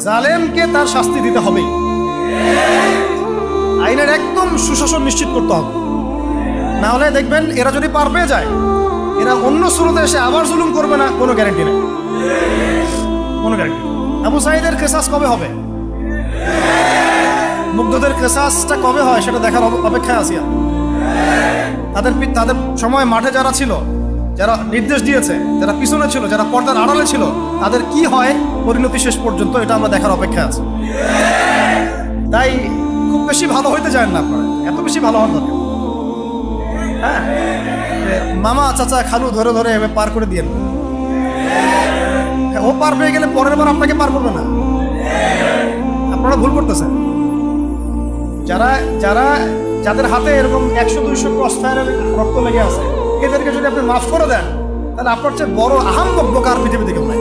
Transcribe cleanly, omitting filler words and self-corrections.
জালেমকে তার শাস্তি দিতে হবেই। আইনের একদম সুশাসন নিশ্চিত করতে হবে, না হলে দেখবেন এরা যদি পার পেয়ে যায়, এরা অন্য সুরতে এসে আবার জুলুম করবে না, কোনো গ্যারান্টি নেই, কোনো গ্যারান্টি। আবু সাঈদের কেসাস কবে হবে, মুগ্ধদের কেসাসটা কবে হয় সেটা দেখার অপেক্ষায় আছি। তাদের সময় মাঠে যারা ছিল, যারা নির্দেশ দিয়েছে, যারা পিছনে ছিল, যারা পর্দার আড়ালে ছিল, তাদের কি হয় পরিণতি শেষ পর্যন্ত, এটা আমরা দেখার অপেক্ষায় আছি। তাই খুব বেশি ভালো হইতে চান না আপনারা, এত বেশি ভালো হওয়ার দরকার। হ্যাঁ, মামা চাচা খালু ধরে ধরে এভাবে পার করে দিয়ে, ও পার পেয়ে গেলে পরের বার আপনাকে পার করবে না। আপনারা ভুল করতেছেন। যাদের হাতে এরকম 100-200 ক্রস ফায়ারের রক্ত লেগে আছে, এদেরকে যদি আপনি মাফ করে দেন, তাহলে আপনার চেয়ে বড় আহাম্মক বোকা আর পৃথিবীতে কেউ নাই।